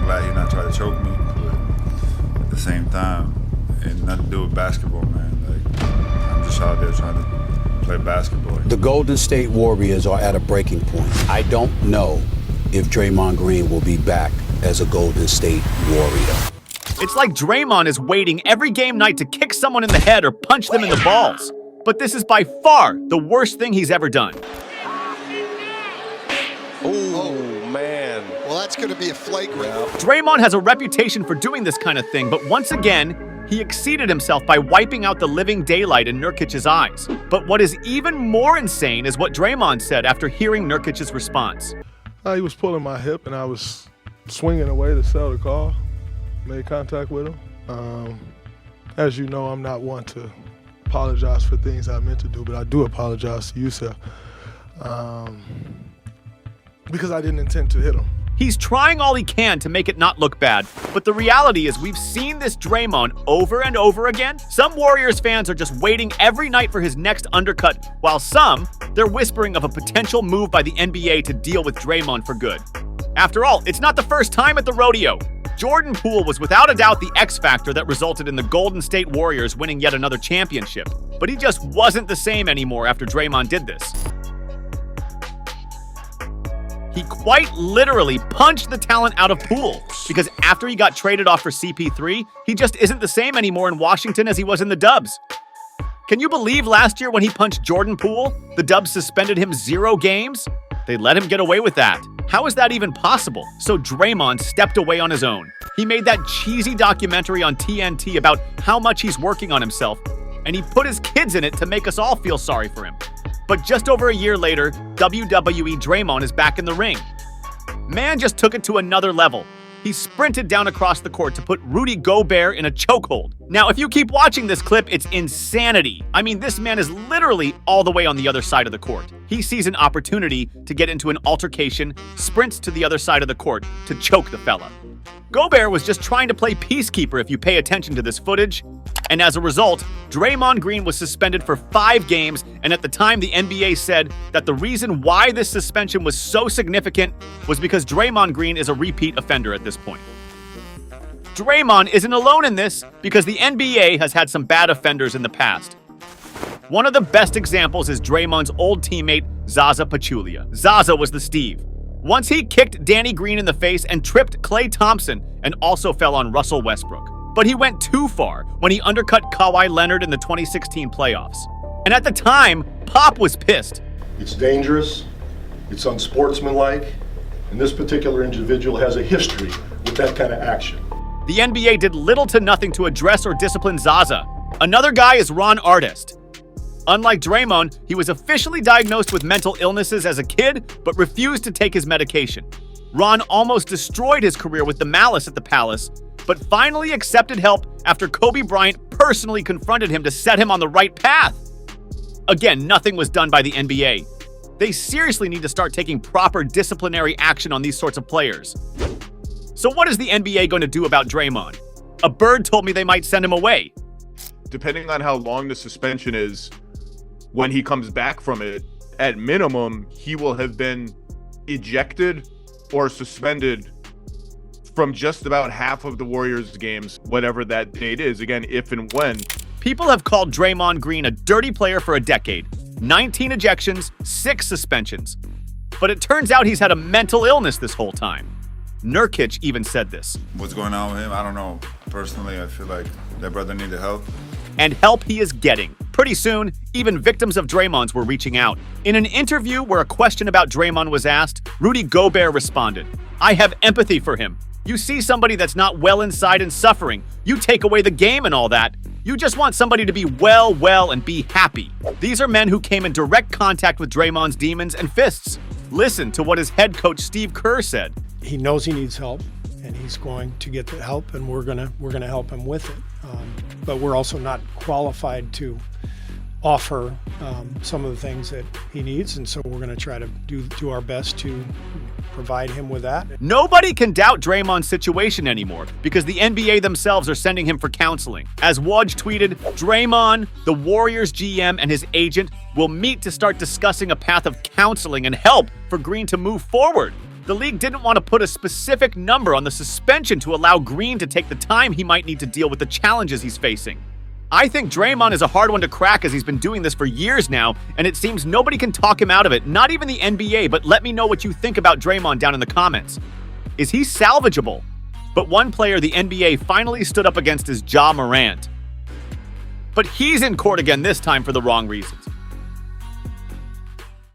glad he not trying to choke me, but at the same time, it had nothing to do with basketball, man. Like, I'm just out there trying to play basketball. The Golden State Warriors are at a breaking point. I don't know if Draymond Green will be back as a Golden State Warrior. It's like Draymond is waiting every game night to kick someone in the head or punch them in the balls. But this is by far the worst thing he's ever done. Oh, man. Well, that's going to be a flagrant. Draymond has a reputation for doing this kind of thing, but once again, he exceeded himself by wiping out the living daylight in Nurkic's eyes. But what is even more insane is what Draymond said after hearing Nurkic's response. He was pulling my hip, and I was swinging away to sell the call. Made contact with him. As you know, I'm not one to apologize for things I meant to do, but I do apologize to you, sir, because I didn't intend to hit him. He's trying all he can to make it not look bad, but the reality is we've seen this Draymond over and over again. Some Warriors fans are just waiting every night for his next undercut, while some, they're whispering of a potential move by the NBA to deal with Draymond for good. After all, it's not the first time at the rodeo. Jordan Poole was without a doubt the X factor that resulted in the Golden State Warriors winning yet another championship, but he just wasn't the same anymore after Draymond did this. He quite literally punched the talent out of Poole, because after he got traded off for CP3, he just isn't the same anymore in Washington as he was in the Dubs. Can you believe last year when he punched Jordan Poole, the Dubs suspended him 0 games? They let him get away with that. How is that even possible? So Draymond stepped away on his own. He made that cheesy documentary on TNT about how much he's working on himself, and he put his kids in it to make us all feel sorry for him. But just over a year later, WWE Draymond is back in the ring. Man just took it to another level. He sprinted down across the court to put Rudy Gobert in a chokehold. Now, if you keep watching this clip, it's insanity. I mean, this man is literally all the way on the other side of the court. He sees an opportunity to get into an altercation, sprints to the other side of the court to choke the fella. Gobert was just trying to play peacekeeper if you pay attention to this footage. And as a result, Draymond Green was suspended for 5 games, and at the time the NBA said that the reason why this suspension was so significant was because Draymond Green is a repeat offender at this point. Draymond isn't alone in this, because the NBA has had some bad offenders in the past. One of the best examples is Draymond's old teammate, Zaza Pachulia. Zaza was the Steve. Once he kicked Danny Green in the face and tripped Klay Thompson and also fell on Russell Westbrook. But he went too far when he undercut Kawhi Leonard in the 2016 playoffs. And at the time, Pop was pissed. It's dangerous, it's unsportsmanlike, and this particular individual has a history with that kind of action. The NBA did little to nothing to address or discipline Zaza. Another guy is Ron Artest. Unlike Draymond, he was officially diagnosed with mental illnesses as a kid, but refused to take his medication. Ron almost destroyed his career with the Malice at the Palace, but finally accepted help after Kobe Bryant personally confronted him to set him on the right path. Again, nothing was done by the NBA. They seriously need to start taking proper disciplinary action on these sorts of players. So what is the NBA going to do about Draymond? A bird told me they might send him away. Depending on how long the suspension is, when he comes back from it, at minimum, he will have been ejected or suspended from just about half of the Warriors games, whatever that date is, again, if and when. People have called Draymond Green a dirty player for a decade. 19 ejections, 6 suspensions. But it turns out he's had a mental illness this whole time. Nurkic even said this. What's going on with him? I don't know. Personally, I feel like that brother needed help. And help he is getting. Pretty soon, even victims of Draymond's were reaching out. In an interview where a question about Draymond was asked, Rudy Gobert responded, "I have empathy for him. You see somebody that's not well inside and suffering. You take away the game and all that. You just want somebody to be well, and be happy." These are men who came in direct contact with Draymond's demons and fists. Listen to what his head coach Steve Kerr said. He knows he needs help, and he's going to get the help, and we're gonna help him with it. But we're also not qualified to offer some of the things that he needs, and so we're going to try to do our best to provide him with that. Nobody can doubt Draymond's situation anymore because the NBA themselves are sending him for counseling. As Woj tweeted, Draymond, the Warriors GM, and his agent will meet to start discussing a path of counseling and help for Green to move forward. The league didn't want to put a specific number on the suspension to allow Green to take the time he might need to deal with the challenges he's facing. I think Draymond is a hard one to crack as he's been doing this for years now, and it seems nobody can talk him out of it, not even the NBA, but let me know what you think about Draymond down in the comments. Is he salvageable? But one player the NBA finally stood up against is Morant. But he's in court again this time for the wrong reasons.